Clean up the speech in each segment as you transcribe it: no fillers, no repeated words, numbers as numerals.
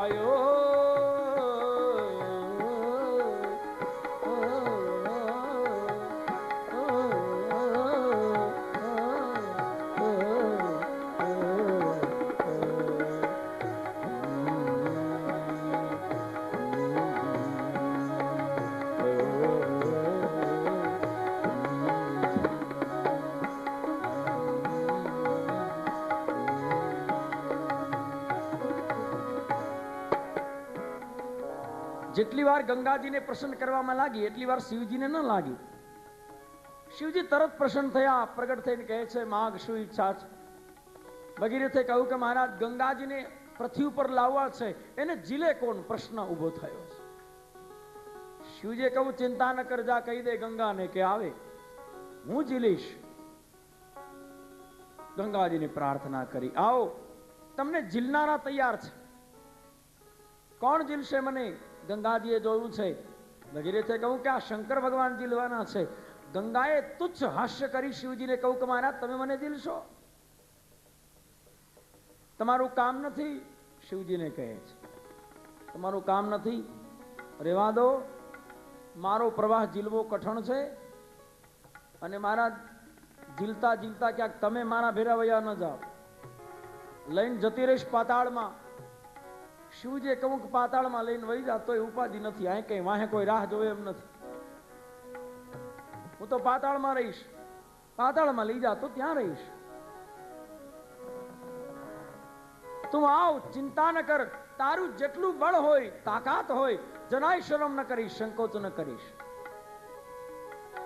આયો જેટલી વાર ગંગાજીને પ્રસન્ન કરવામાં લાગી એટલી વાર શિવજીને ન લાગી. શિવજી તરત પ્રસન્ન થયા, પ્રગટ થઈને કહે છે માગ શું ઈચ્છા છે? ભગીરથે કહ્યું કે મહારાજ ગંગાજીને પૃથ્વી ઉપર લાવવા છે, એને જીલે કોણ? પ્રશ્ન ઉભો થયો છે. શિવજીએ કહ્યું ચિંતા ન કર, જા કહી દે ગંગાને કે આવે, હું જીલીશ. ગંગાજીને પ્રાર્થના કરી, આવો તમને જીલનારા તૈયાર છે. કોણ જીલશે મને? ગંગાજીએ જોયું છે. ભગીરથે કહ્યું કે આ શંકર ભગવાન જીલવાના છે. ગંગાએ તુચ્છ હાસ્ય કરી શિવજીને કહ્યું કે મહારાજ તમે મને જીલશો? તમારું કામ નથી. શિવજીને કહે છે તમારું કામ નથી, રેવા દો. મારો પ્રવાહ જીલવો કઠણ છે અને મહારાજ જીલતા જીલતા ક્યાંક તમે મારા ભેરા વયા ન જાઓ, લઈને જતી રહીશ પાતાળમાં. શિવજીએ કહું કે પાતાળમાં લઈને વહી જા તોય ઉપાધિ નથી, અહીં કઈ વાહે કોઈ રાહ જોવે એમ નથી. હું તો પાતાળમાં રહીશ, પાતાળમાં લઈ જા તો ત્યાં રહીશ. તું આવ, ચિંતા ન કર, તારું જેટલું બળ હોય, તાકાત હોય, જરાય શરમ ન કરીશ, સંકોચ ન કરીશ.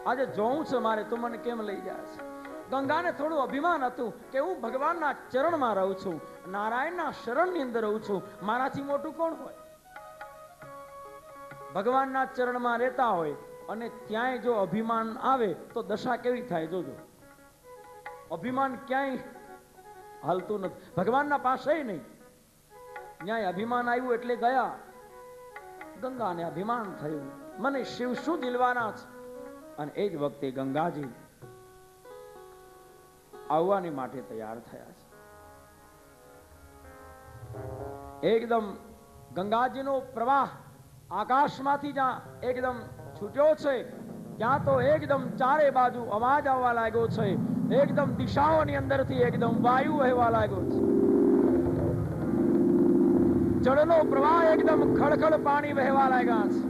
આજે જોવું છે મારે, તું મને કેમ લઈ જાય છે? ગંગાને થોડું અભિમાન હતું કે હું ભગવાનના ચરણમાં રહું છું, નારાયણના શરણની અંદર રહું છું, મારાથી મોટું કોણ હોય? ભગવાનના ચરણમાં રહેતા હોય અને ત્યાંય જો અભિમાન આવે તો દશા કેવી થાય જોજો. અભિમાન ક્યાંય હાલતું નથી, ભગવાનના પાસે નહીં. ન્યાય અભિમાન આવ્યું એટલે ગયા. ગંગાને અભિમાન થયું, મને શિવ શું દિલવાના છે? અને એ જ વખતે ગંગાજી આવવાની માટે તૈયાર થયા છે. એકદમ ગંગાજીનો પ્રવાહ આકાશમાંથી જ્યાં એકદમ છૂટ્યો છે ત્યાં તો એકદમ ચારે બાજુ અવાજ આવવા લાગ્યો છે. એકદમ દિશાઓની અંદરથી એકદમ વાયુ વહેવા લાગ્યો છે. જળનો પ્રવાહ એકદમ ખળખળ પાણી વહેવા લાગ્યા છે.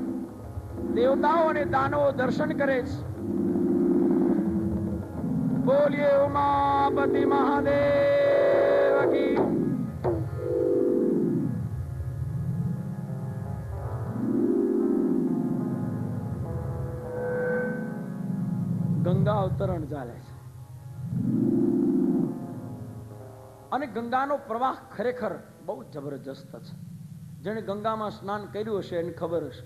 દેવતાઓ અને દાનવો દર્શન કરે છે. બોલીએ ઉમાપતિ મહાદેવ કી. ગંગા અવતરણ ચાલે છે અને ગંગાનો પ્રવાહ ખરેખર બહુ જબરજસ્ત છે. જેણે ગંગામાં સ્નાન કર્યું હશે એને ખબર હશે.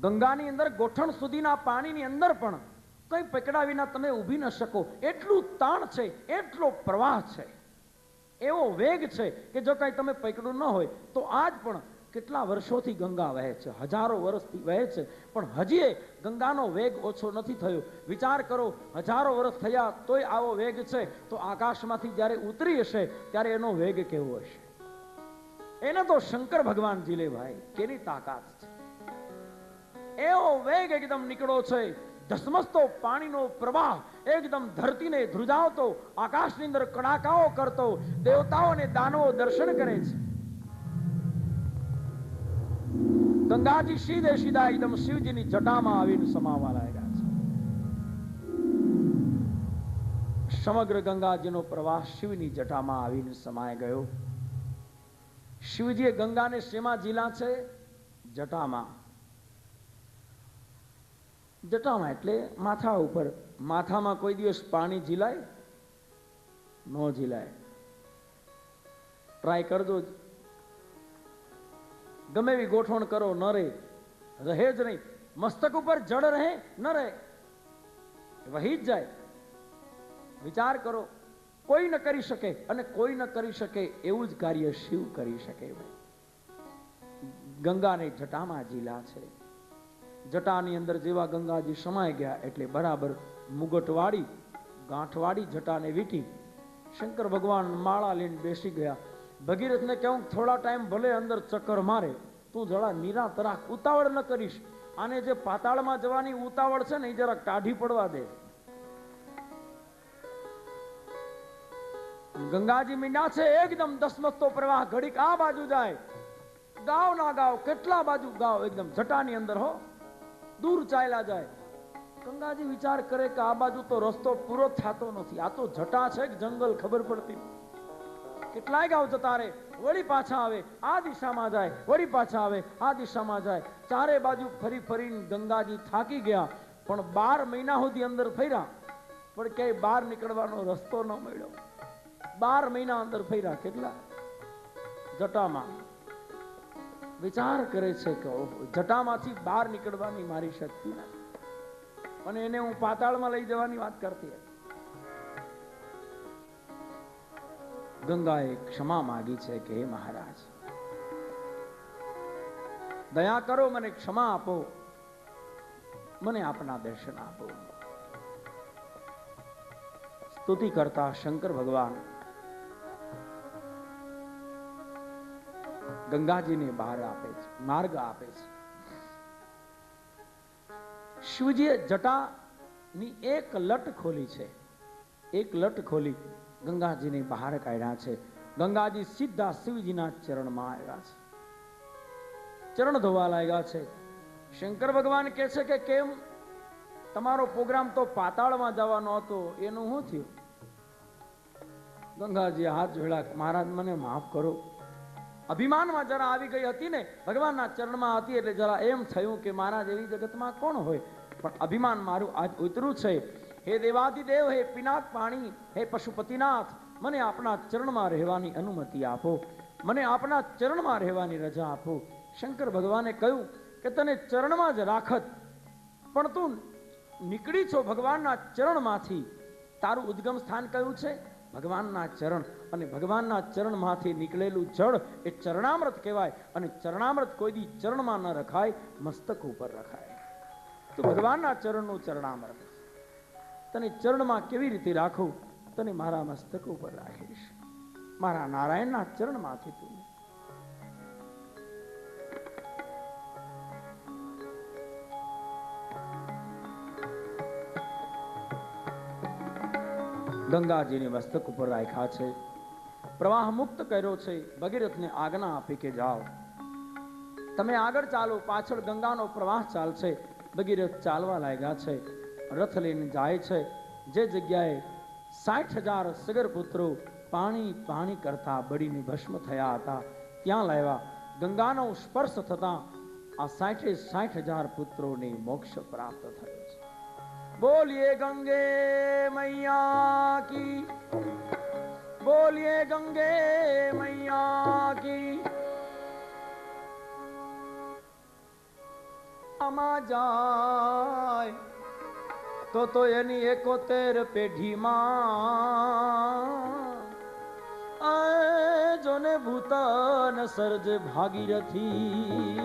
ગંગાની અંદર ગોઠણ સુધીના પાણીની અંદર પણ કઈ પકડા વિના તમે ઊભી ન શકો, એટલું તાણ છે, એટલો પ્રવાહ છે, એવો વેગ છે કે જો કઈ તમે પકડ્યું ન હોય તો આજ પણ કેટલા વર્ષોથી ગંગા વહે છે, હજારો વર્ષથી વહે છે, પણ હજી ગંગાનો વેગ ઓછો નથી થયો. વિચાર કરો, હજારો વર્ષ થયા તોય આવો વેગ છે, તો આકાશમાંથી જ્યારે ઉતરી હશે ત્યારે એનો વેગ કેવો હશે? એને તો શંકર ભગવાન જીલે ભાઈ, કેની તાકાત છે! એવો વેગ એકદમ નીકળો છે. ધસમસતો પાણીનો પ્રવાહ એકદમ ધરતીને ધ્રુજાવતો, આકાશની અંદર કડાકાઓ કરતો, દેવતાઓ અને દાનવો દર્શન કરે છે. ગંગાજી સીધે સીધા એકદમ શિવજીની જટામાં આવીને સમાવા લાગ્યા છે. સમગ્ર ગંગાજીનો પ્રવાહ શિવની જટામાં આવીને સમાઈ ગયો. શિવજીએ ગંગાને શેમાં ઝીલા છે? જટામાં. જટામાં એટલે માથા ઉપર. માથામાં કોઈ દિવસ પાણી ઝીલાય? ન ઝીલાય. ટ્રાય કરજો. ગમે એવી ગોઠવણ કરો, ન રહે, રહે જ નહીં. મસ્તક ઉપર જળ રહે? ન રહે, વહી જ જાય. વિચાર કરો, કોઈ ન કરી શકે અને કોઈ ન કરી શકે એવું જ કાર્ય શિવ કરી શકે. ગંગાને જટામાં ઝીલા છે. જટાની અંદર જેવા ગંગાજી સમાઈ ગયા એટલે બરાબર મુગટવાળી ગાંઠવાળી જટાને વીટી શંકર ભગવાન માળા લઈને બેસી ગયા. ભગીરથને કહું થોડા ટાઈમ ભલે અંદર ચક્કર મારે, તું જરા નિરાંત રાખ, ઉતાવળ ન કરીશ. આને જે પાતાળમાં જવાની ઉતાવળ છે ને એ જરા કાઢી પડવા દે. ગંગાજી મીંડા છે એકદમ દસમસતો પ્રવાહ, ઘડીક આ બાજુ જાય, ગાવ ના ગાવ, કેટલા બાજુ ગાવ, એકદમ જટાની અંદર હો, દૂર ચાલ્યા જાય. ગંગાજી વિચાર કરે કે આ બાજુ તો રસ્તો પૂરો થતો નથી, આ તો જટા છે કે જંગલ ખબર પડતી. કેટલાય ગાવ જતા રે, વળી પાછા આવે, આ દિશામાં જાય, વળી પાછા આવે, આ દિશામાં જાય. ચારે બાજુ ફરી ફરીને ગંગાજી થાકી ગયા, પણ 12 મહિના સુધી અંદર ફર્યા, પણ ક્યાંય બહાર નીકળવાનો રસ્તો ન મળ્યો. 12 મહિના અંદર ફર્યા, કેટલા જટામાં. વિચાર કરે છે કે જટામાંથી બહાર નીકળવાની મારી શક્તિ નથી, અને એને હું પાતાળમાં લઈ જવાની વાત કરતી હતી. ગંગાએ ક્ષમા માગી છે કે હે મહારાજ, દયા કરો, મને ક્ષમા આપો, મને આપના દર્શન આપો. સ્તુતિ કરતા શંકર ભગવાન ગંગાજીને બહાર આપે છે, માર્ગ આપે છે. શિવજીએ જટાની એક લટ ખોલી છે, એક લટ ખોલી ગંગાજીને બહાર કાઢ્યા છે. ગંગાજી સીધા શિવજીના ચરણમાં આવ્યા છે, ચરણ ધોવા લાગ્યા છે. શંકર ભગવાન કહે છે કે કેમ તમારો પ્રોગ્રામ તો પાતાળમાં જવાનો હતો, એનું શું થયું? ગંગાજી હાથ જોડ્યા, મહારાજ મને માફ કરો. અભિમાનમાં જરા આવી ગઈ હતી ને, ભગવાનના ચરણમાં હતી એટલે જરા એમ થયું કે મહારાજ એવી જગતમાં કોણ હોય, પણ અભિમાન મારું આજ ઉતર્યું છે. હે દેવાદિદેવ, હે પિનાક પાણી, હે પશુપતિનાથ, મને આપના ચરણમાં રહેવાની અનુમતિ આપો, મને આપના ચરણમાં રહેવાની રજા આપો. શંકર ભગવાને કહ્યું કે તને ચરણમાં જ રાખત, પણ તું નીકળી છો ભગવાનના ચરણમાંથી. તારું ઉદ્ગમ સ્થાન કયું છે? ભગવાનના ચરણ. અને ભગવાનના ચરણમાંથી નીકળેલું જળ એ ચરણામૃત કહેવાય, અને ચરણામૃત કોઈ દી ચરણમાં ન રખાય, મસ્તક ઉપર રખાય. તો ભગવાનના ચરણનું ચરણામૃત તને ચરણમાં કેવી રીતે રાખું? તને મારા મસ્તક ઉપર રાખીશ, મારા નારાયણના ચરણમાંથી તું. ગંગાજીને મસ્તક ઉપર રાખ્યા છે, પ્રવાહ મુક્ત કર્યો છે. ભગીરથને આજ્ઞા આપી કે જાઓ, તમે આગળ ચાલો, પાછળ ગંગાનો પ્રવાહ ચાલશે. ભગીરથ ચાલવા લાગ્યા છે, રથ લઈને જાય છે. જે જગ્યાએ 60,000 સગર પુત્રો પાણી પાણી કરતા બળીને ભસ્મ થયા હતા, ત્યાં લાવ્યા. ગંગાનો સ્પર્શ થતા આ 60,000 પુત્રોને મોક્ષ પ્રાપ્ત થયો છે. બોલીએ ગંગે મૈયા કી, બોલીએ ગંગે મૈયા કી. આમાં જાય તો એની 71 પેઢીમાં જોને ભૂતન સર્જ ભાગીરથી,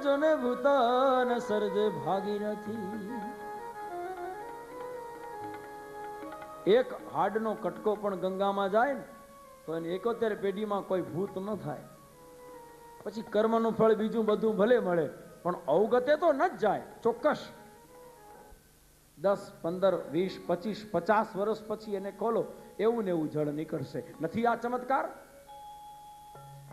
જોને ભૂતન સર્જ ભાગીરથી. એક હાડનો કટકો પણ ગંગામાં જાય ને તો એની 71 પેઢીમાં કોઈ ભૂત ન થાય. પછી કર્મનું ફળ બીજું બધું ભલે મળે, પણ અવગતે તો ન જ જાય ચોક્કસ. 10, 15, 20, 25, 50 વર્ષ પછી એને ખોલો, એવું ને એવું જળ નીકળશે. નથી આ ચમત્કાર?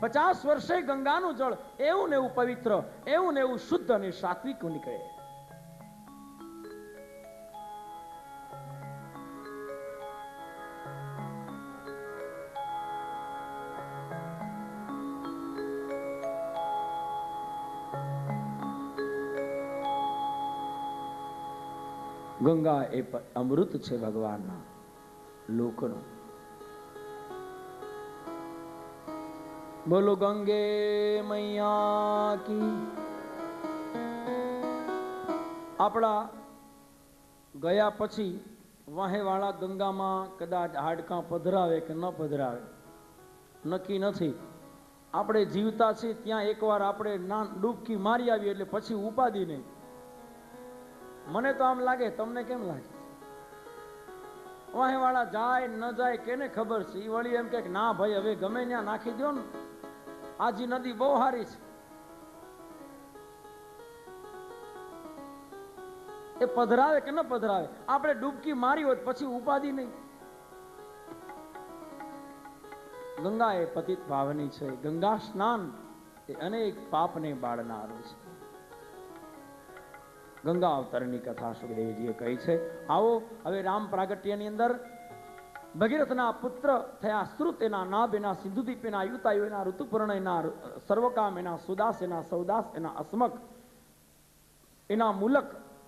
50 વર્ષે ગંગાનું જળ એવું ને એવું પવિત્ર, એવું ને એવું શુદ્ધ અને સાત્વિક નીકળે. ગંગા એ અમૃત છે ભગવાનના લોકનું. બોલો ગંગે મૈયા કી. આપણા ગયા પછી વાહેવાળા ગંગામાં કદાચ હાડકાં પધરાવે કે ન પધરાવે નક્કી નથી. આપણે જીવતા છીએ ત્યાં એકવાર આપણે ડૂબકી મારી આવીએ એટલે પછી ઉપાધિ નહીં. મને તો આમ લાગે, તમને કેમ લાગે? વાહે વાળા જાય ન જાય કેને ખબર છે. ઈ વળી એમ કે ના ભાઈ હવે ગમે ત્યાં નાખી દો ને, આજી નદી બહુ સારી છે. એ પધરાવે કે ન પધરાવે, આપણે ડૂબકી મારી હોય પછી ઉપાધિ નહીં. ગંગા એ પતિત પાવની છે. ગંગા સ્નાન એ અનેક પાપને બાળનારું છે. ગંગા અવતરની કથા સુખદેવજીએ કહી છે. આવો હવે રામ પ્રાગટ્યની અંદર ભગીરથના પુત્ર થયા શ્રુત, એના નાભ, એના સિંધુદીપ, એના યુતાયુ, એના ઋતુપર્ણ, એના સર્વકામ, એના સુદાસ, એના સૌદાસ, એના અસ્મક, એના મુલક,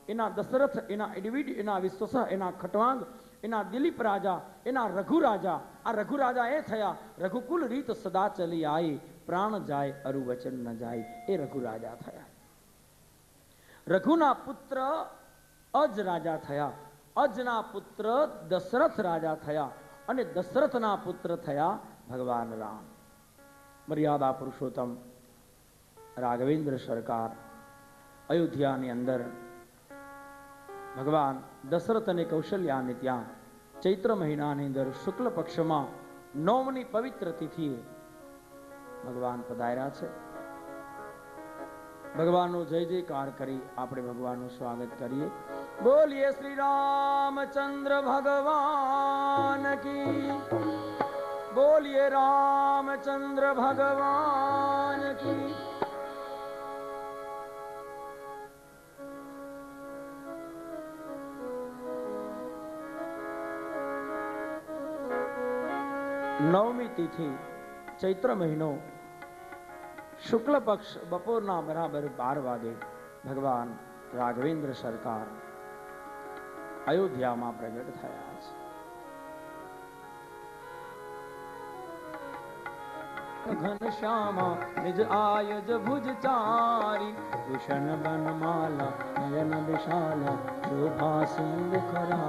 એના દશરથ, એના એડવિડ, એના વિશ્વસહ, એના ખટવાંગ, એના દિલીપ રાજા, એના રઘુ રાજા. આ રઘુ રાજા એ થયા રઘુકુલ રીત સદા ચલી આઈ, પ્રાણ જાય અરુ વચન ન જાય. એ રઘુ રાજા થયા. રઘુના પુત્ર અજ રાજા થયા. અજના પુત્ર દશરથ રાજા થયા. અને દશરથના પુત્ર થયા ભગવાન રામ. મર્યાદા પુરુષોત્તમ રાઘવેન્દ્ર સરકાર અયોધ્યાની અંદર ભગવાન દશરથ અને કૌશલ્યાને ત્યાં ચૈત્ર મહિનાની અંદર શુક્લ પક્ષમાં 9મી પવિત્ર તિથિએ ભગવાન પધાર્યા છે. ભગવાનનો જય જયકાર કરી આપણે ભગવાનનું સ્વાગત કરીએ. બોલીએ શ્રી રામચંદ્ર ભગવાન કી, બોલીએ રામચંદ્ર ભગવાન કી. નવમી તિથિ ચૈત્ર મહિનો શુક્લ પક્ષ બપોરના બરાબર 12 વાગે ભગવાન રાઘવેન્દ્ર સરકાર અયોધ્યામાં પ્રગટ થયા છે. ઘનશ્યામા નિજ આયજ ભુજ ચારી, ભૂષણ બનમાલા નયન વિશાલા, શોભા સિંધ ખરા.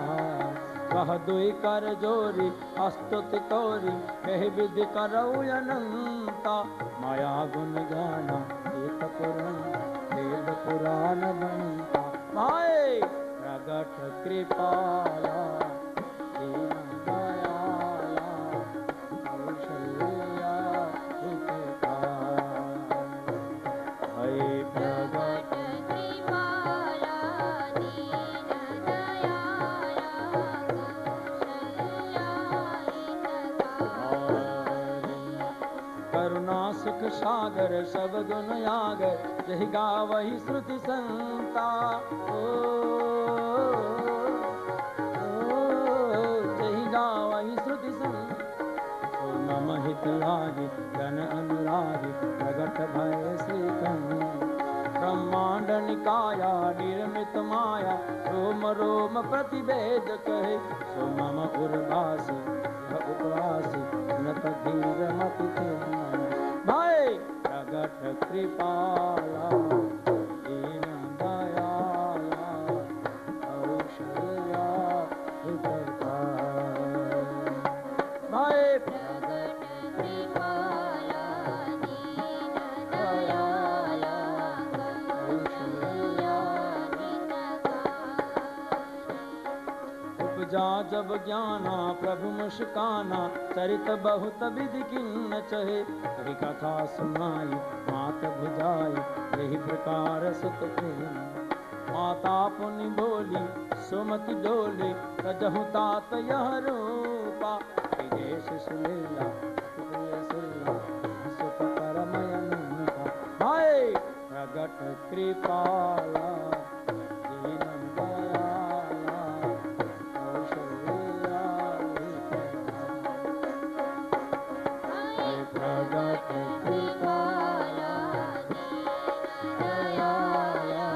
કહ દુઈ કર જોરી અસ્તુતિ તોરી, કહ વિધિ કરઉ અનંતા. માયા ગુણ ગાના એક પુરાણ, વેદ પુરાણ બનતા. માય પ્રગટ કૃપાલા, દીન દયાલા, કૌશલ્યા હિતકારા. હે પ્રગટ सुख सागर सब गुण यागर, जहि गावहि श्रुति संता. जहि गावहि श्रुति संता. ओ मम हित लागी जन अनुरागी, प्रगट भय श्रीकंठ. ब्रह्मांड निकाया निर्मित माया, रोम रोम प्रतिभेद कहे. सो मम उर्वासी उपवासी, नत धीर मति थे. भाई प्रगट कृपाला, दीन दयाला, कौशल्या हितकारा. भाई प्रगट कृपाला, दीन दयाला, कौशल्या हितकारा. उपजा जब ज्ञाना प्रभु मुस्काना, चरित बहुत विधि किन्न चहे. कही कथा सुनाई मात भुजाई, यही प्रकार सुत प्रेम. माता पुनि बोली सुमति डोली, तजहु तात यह रूपा. विदेश सुलीला सुत परमयनुपा. भाई प्रगट कृपाला, दीन दयाला, कौशल्या प्रगट कृपाला, दयाला,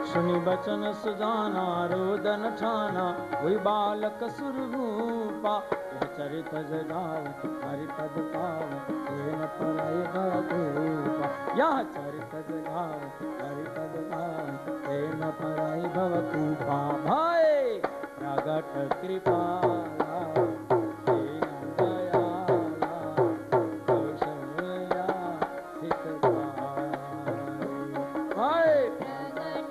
सुनि बचन सुजाना रोदन ठाना, हुई बालक सुरभूपा. यह चरित जगाव हरिपद पाव, तेन परय भवकूपा. यह चरित जगाव हरिपद पाव, तेन परय भवकूपा. भाई प्रगट कृपाला, दीन दयाला, कौशल्या हितकारा. भाई प्रगट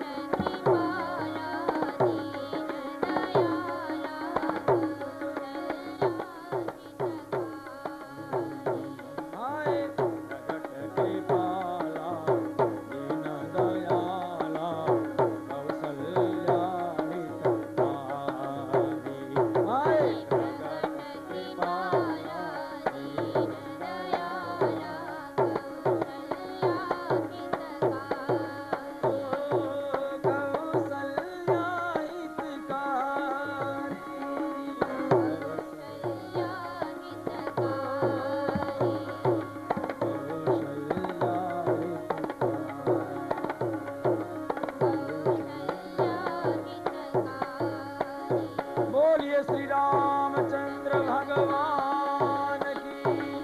બોલીએ શ્રી રામચંદ્ર ભગવાન કી.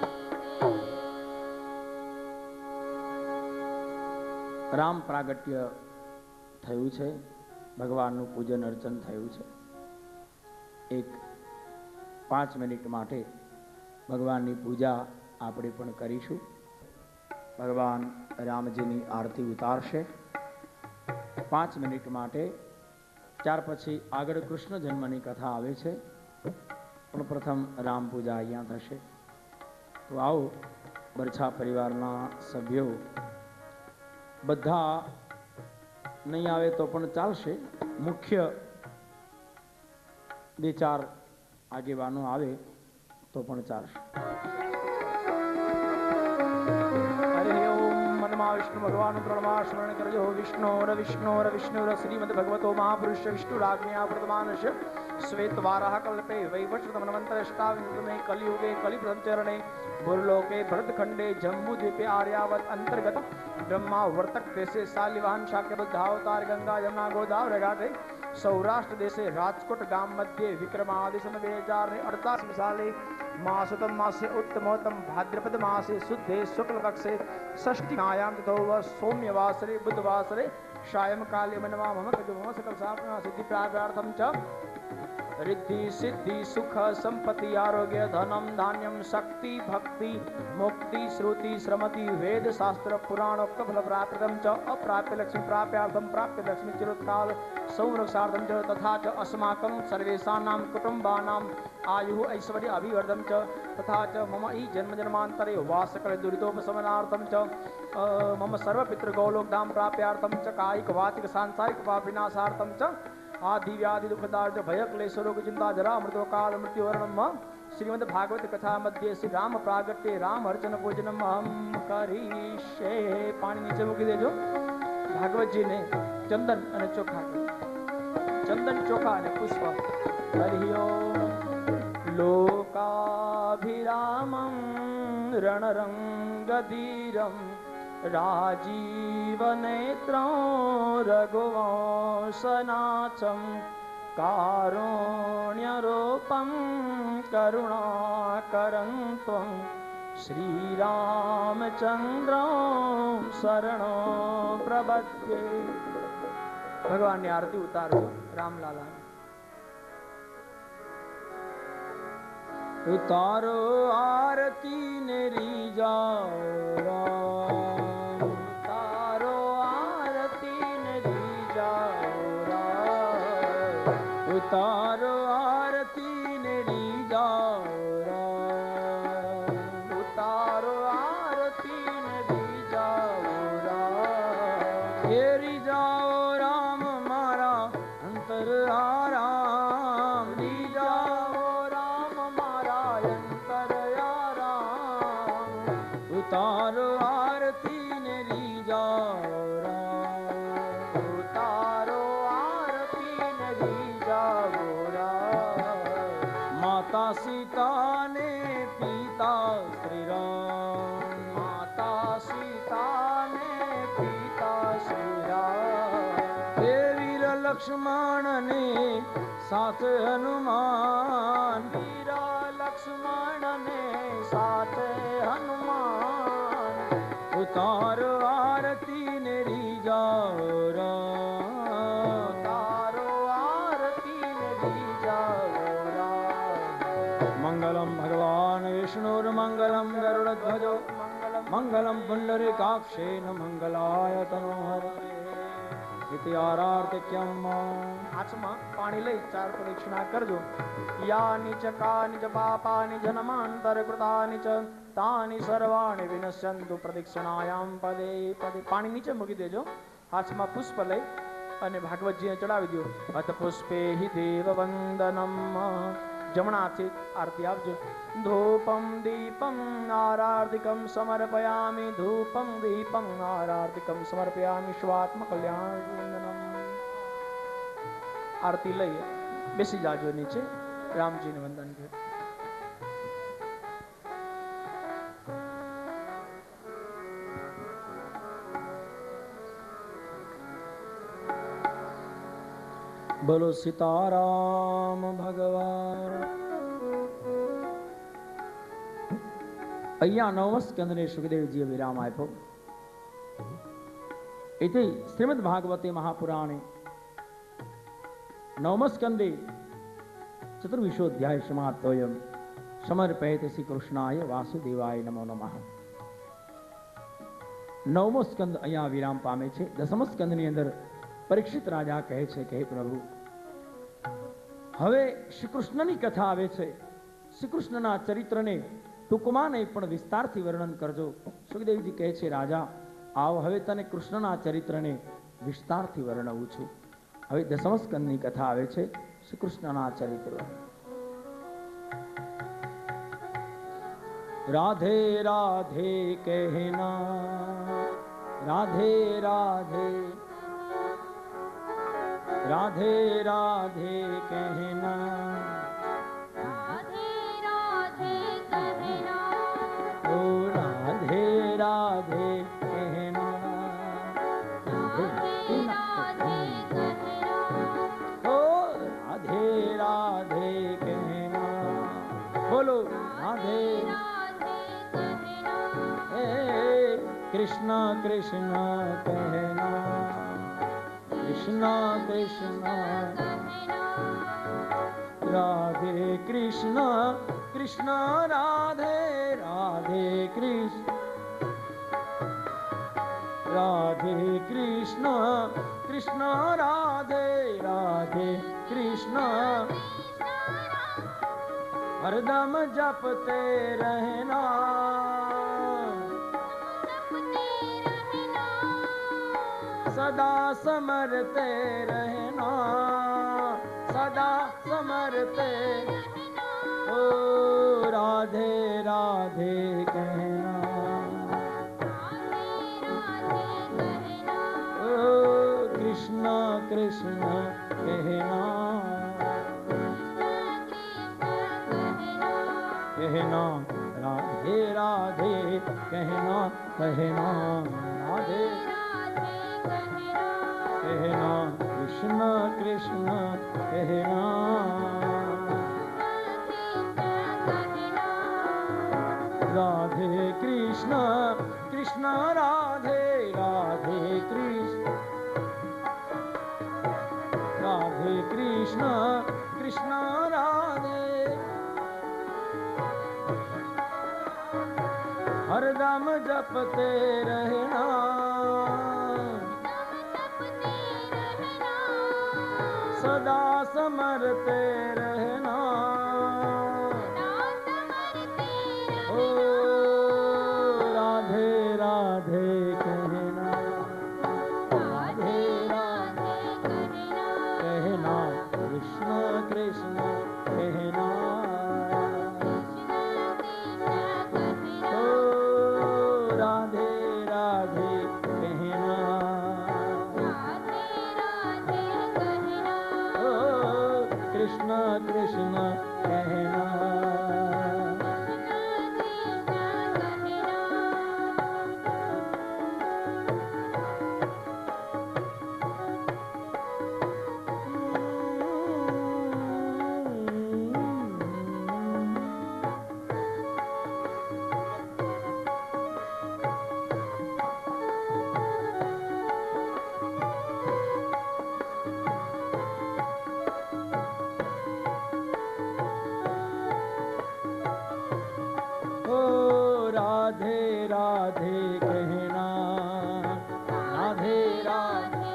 રામ પ્રાગટ્ય થયું છે, ભગવાનનું પૂજન અર્ચન થયું છે. એક 5 મિનિટ માટે ભગવાનની પૂજા આપણે પણ કરીશું. ભગવાન રામજીની આરતી ઉતારશે 5 મિનિટ માટે. ત્યાર પછી આગળ કૃષ્ણ જન્મની કથા આવે છે, પણ પ્રથમ રામ પૂજા અહીંયા થશે. તો આવો બરછા પરિવારના સભ્યો બધા નહીં આવે તો પણ ચાલશે, મુખ્ય 2-4 આગેવાનો આવે તો પણ ચાલશે. વિષ્ણુ ભગવાન પ્રણમા સ્મરણ કરજો. વિષ્ણુ શ્રીમદ ભગવતો મહાપુરુષ વિષ્ણુ રાજ્ઞા પ્રદમાનસ્ય શ્વેતવારાહ કલ્પે વૈવસ્વતમન્વંતરષ્ટાવિંશમે કલિયુગે કલિપ્રચરણે ભૂર્લોકે ભરતખંડે જંબુદ્વીપે આર્યાવત અંતર્ગત બ્રહ્મા વર્તક દેશે શાલિવાહન શાક્ય બુદ્ધાવતાર ગંગા જમના ગોદાવરી ઘાટે સૌરાષ્ટ્ર દેશે રાજકોટ ગામ મધ્યે વિક્રમાદિસન 2048 સાલે માસુતમ માસે ઉત્તમોત્તમ ભાદ્રપદ માસે શુદ્ધે શુક્લ પક્ષે ષષ્ઠીયામ તથો સૌમ્યવાસરે બુધવાસરે સાયં કાલે મનવા મમ કજુમ સકલ સાપના સિદ્ધિ પ્રાપ્યાર્થમ ચ રિદ્ધિ સિદ્ધિ સુખ સંપત્તિ આરોગ્ય ધનમ ધાન્યમ શક્તિ ભક્તિ મુક્તિ શ્રુતિ શ્રમતિ વેદ શાસ્ત્ર પુરાણોક્ત ફલ પ્રાપ્તમ ચ અપ્રાપ્ય લક્ષ્મી પ્રાપ્યાર્થમ પ્રાપ્ય લક્ષ્મી ચિરકાલ સંરક્ષાર્થમ ચ તથા ચ અસ્માકં સર્વેષાનાં કુટુંબાનાં આયુ ઐશ્વર્ય અભિવર્ધન ચ તથા ચ મમ ઈ જન્મ જન્માંતરે વાસકળ દુરિતોપશમનાર્થમ ચ મમ સર્વ પિતૃ ગૌલોકધામ પ્રાપ્યાર્થમ ચ કાયિક વાચિક સાંસારિક પાપ વિનાશાર્થમ ચ આદિ વ્યાધિ દુઃખદાર્થ ભય ક્લેશ રોગ ચિંતા જરા મૃત્યુ કાલ મૃત્યુ વર્ણમ શ્રીમદ ભાગવત કથા મધ્યે શ્રી રામ પ્રાગટ્ય રામ અર્ચન પૂજનમ અહમ કરીશે. પાણી નીચે મૂકી દેજો. ભાગવતજીને ચંદન અને ચોખા, ચંદન ચોખા અને પુષ્પ. હરિ ઓમ. લોકાભિરામં રણરંગધીરમ રાજીવનેત્રં રઘુવંશનાથં કારુણ્યરૂપં કરુણાકરં ત્વં શ્રીરામચંદ્રં શરણો પ્રપદ્યે. ભગવાનની આરતી ઉતારજો. રામલાલા ઉતારો આરતી ને રીજાઓ રામ, ઉતારો આરતી ને રીજાઓ રામ, ઉતારો આરતી ને રીજાઓ રામ, ઉતારો આરતી ને રીજાઓ રામ. હે રીજાઓ રામ મારા અંતર આરામ, રીજાઓ ઉતારો આરતી ને રીજાઓ રામ, ઉતારો આરતી ને રીજાઓ રામ. માતા સીતા ને પિતા શ્રી રામ, માતા સીતા ને પિતા શ્રી રામ. હે વીર લક્ષ્મણ ને સાથે હનુમાન, વીર લક્ષ્મણ ને સાથે હનુમાન. ઉતારો આરતી ને રીજાઓ રામ, ઉતારો આરતી ને રીજાઓ રામ. મંગલમ ભગવાન વિષ્ણુર મંગલમ ગરુડધ્વજો મંગલમ પુંડરીકાક્ષેન મંગલાય તનોહર. ઇતિ આરાર્તિક્યમ. હાથમાં પાણી લઈ 4 પ્રદક્ષિણા કરજો. યાની ચ કાની ચ પાપાની જન્માંતર કૃતાની ચ તાની સર્વાણી વિનશ્યંતુ પ્રદક્ષિણાયામ પદે પદે. પાણી નીચે મૂકી દેજો. હાથમાં પુષ્પ લઈ અને ભાગવતજીને ચડાવી દો. અત પુષ્પે હિ દેવ વંદનમ. જમણા હાથે આરતી આપજો. ધૂપમ દીપમ આરાર્તિકમ સમર્પયામિ, ધૂપમ દીપમ આરાર્તિકમ સમર્પયામિ સ્વાત્મ કલ્યાણ વંદનમ. આરતી લઈ બેસી જાજો નીચે. રામજીને વંદન કરે. બોલો સીતારામ ભગવાન. અહીંયા નવમ સ્કંદને સુખદેવજીએ વિરામ આપ્યો. इति श्रीमद् भागवते महापुराणे नवम स्कंदे चतुर्विशोऽध्याय समाप्तोऽयं समर्पयते श्री कृष्णाय वासुदेवाय नमो नमः. नवमो स्कंद અહીંયા વિરામ પામે છે. દસમ સ્કંદની અંદર પરીક્ષિત રાજા કહે છે કે હે પ્રભુ, હવે શ્રી કૃષ્ણની કથા આવે છે. શ્રી કૃષ્ણના ચરિત્રને ટૂંકમાં નહીં પણ વિસ્તારથી વર્ણન કરજો. સુખદેવજી કહે છે, રાજા આવ, હવે તને કૃષ્ણના ચરિત્રને વિસ્તારથી વર્ણવું છું. હવે દસમ સ્કંદની કથા આવે છે, શ્રી કૃષ્ણના ચરિત્ર. રાધે રાધે કહેના, રાધે રાધે, રાધે રાધે કહેના, राधे राधे कहना, ओ राधे राधे कहना, राधे राधे कहना, ओ राधे राधे कहना. बोलो राधे राधे कहना, हे कृष्ण कृष्ण कहना, कृष्ण कृष्ण राधे कृष्ण कृष्ण राधे राधे कृष्ण, राधे कृष्ण कृष्ण राधे राधे कृष्ण, हरदम जपते रहना, सदा समरते रहना, सदा समरते. ओ राधे राधे कहना, ओ कृष्ण कृष्ण कहना, कहना राधे राधे कहना, कहना राधे कहना, कृष्ण कृष्ण कहना, राधे कृष्ण कृष्ण राधे राधे कृष्ण, राधे कृष्ण कृष्ण राधे, हरदम जपते रहना, सदा समरते रहना. ओ राधे राधे कहना, राधे राधे कहना, कृष्ण कृष्ण कहना, ओ राधे राधे कहना, ओ कृष्ण कृष्ण कहना. राधे राधे कहना, राधे राधे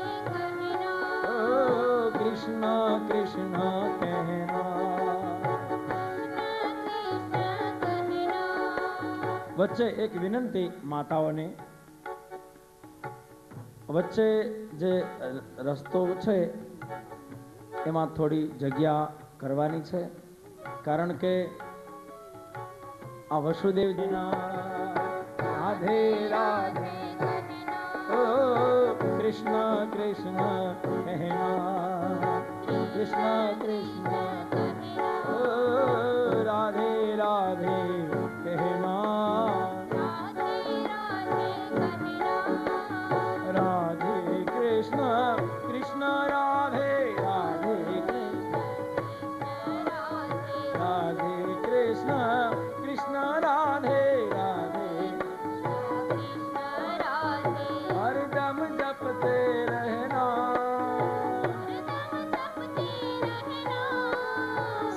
ओ कृष्ण कृष्ण कहना. વચ્ચે એક વિનંતી માતાઓને, વચ્ચે જે રસ્તો છે એમાં થોડી જગ્યા કરવાની છે, કારણ કે આ વસુદેવજીના રાધે રાધે ओ कृष्ण कृष्ण कहना, कृष्ण कृष्ण ओ राधे राधे कहना, राधे कृष्ण कृष्ण राधे राधे રાધે કૃષ્ણ કૃષ્ણ રાધે રાધે कृष्ण राधे हरदम जपते रहना हरदम जपते रहना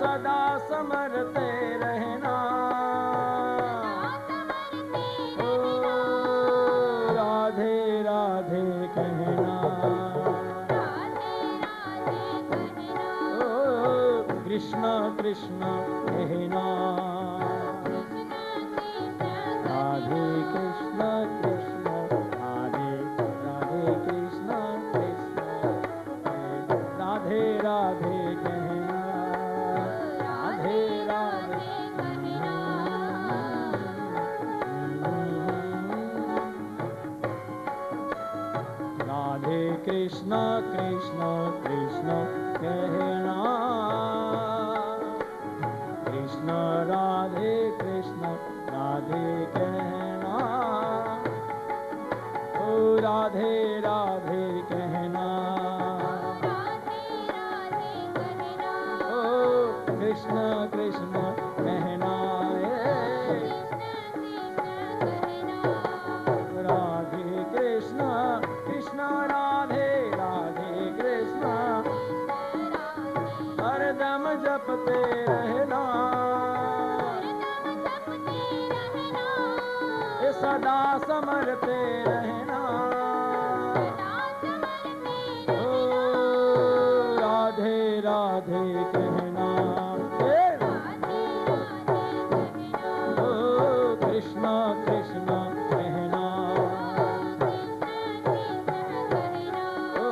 सदा समरते रहना समरते ओ राधे राधे कहना राधे राधे कहना ओ कृष्ण कृष्ण कहना राधे कृष्ण कृष्ण राधे राधे कृष्ण कृष्ण राधे राधे कहना राधे राधे राधे कृष्ण कृष्ण कृष्ण कहना कृष्ण राधे कृष्ण राधे कहना ओ राधे राधे कहना राधे राधे कहना ओ कृष्ण कृष्ण कहना राधे कृष्ण कृष्ण राधे राधे कृष्ण हरदम जपते रहना ये सदा समरते रहना ओ राधे राधे कहना ओ कृष्ण कृष्ण कहना ओ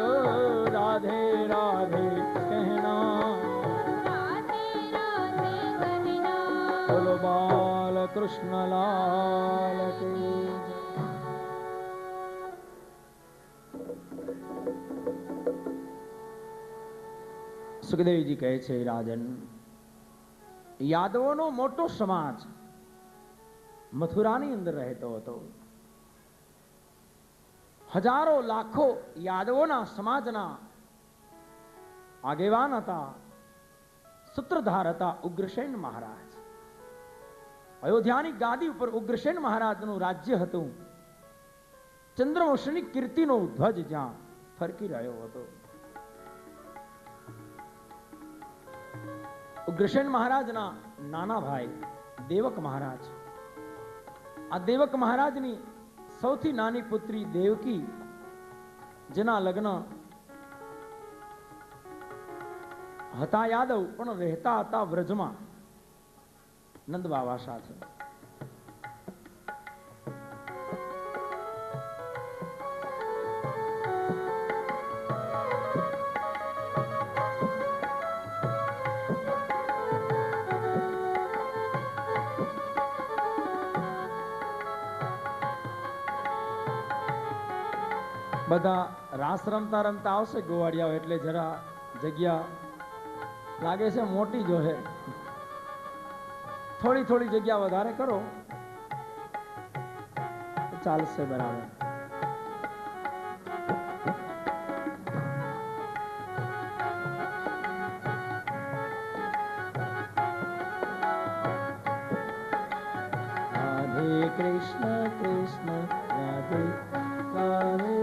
राधे राधे कहना बोलो बाल कृष्ण लाल की સુખદેવજી કહે છે રાજન યાદવોનો મોટો સમાજ મથુરાની અંદર રહેતો હતો હજારો લાખો યાદવોના સમાજના આગેવાન હતા સૂત્રધાર હતા ઉગ્રસેન મહારાજ અયોધ્યાની ગાદી ઉપર ઉગ્રસેન મહારાજનું રાજ્ય હતું ચંદ્રવંશની કીર્તિનો ધ્વજ જ્યાં ફરકી રહ્યો હતો ઉગ્રસેન મહારાજના નાના ભાઈ દેવક મહારાજ આ દેવક મહારાજની સૌથી નાની પુત્રી દેવકી જેના લગ્ન હતા યાદવ પણ રહેતા હતા વ્રજમાં નંદ બાવા સાથે બધા રાસ રમતા રમતા આવશે ગોવાડિયાઓ એટલે જરા જગ્યા લાગે છે મોટી જો હે થોડી થોડી જગ્યા વધારે કરો તો ચાલશે બરાબર રાધે કૃષ્ણ કૃષ્ણ રાધે રાધે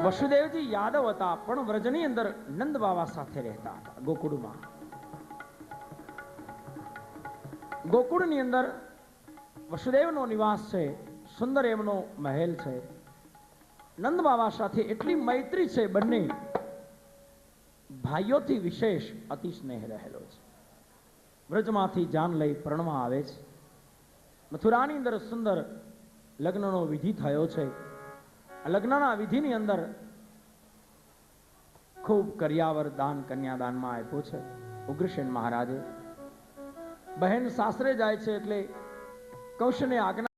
વસુદેવજી યાદવ હતા પણ વ્રજની અંદર નંદ બાવા સાથે રહેતા હતા ગોકુળમાં ગોકુળની અંદર વસુદેવનો નિવાસ છે સુંદર એમનો મહેલ છે નંદ બાવા સાથે એટલી મૈત્રી છે બંને ભાઈઓથી વિશેષ અતિ સ્નેહ રહેલો છે વ્રજમાંથી જાન લઈ પ્રણમાં આવે છે મથુરાની અંદર સુંદર લગ્નનો વિધિ થયો છે લગ્નના વિધિની અંદર ખૂબ કર્યાવર દાન કન્યાદાનમાં આપ્યું છે ઉગ્રસેન મહારાજે બહેન સાસરે જાય છે એટલે કૌશને આજ્ઞા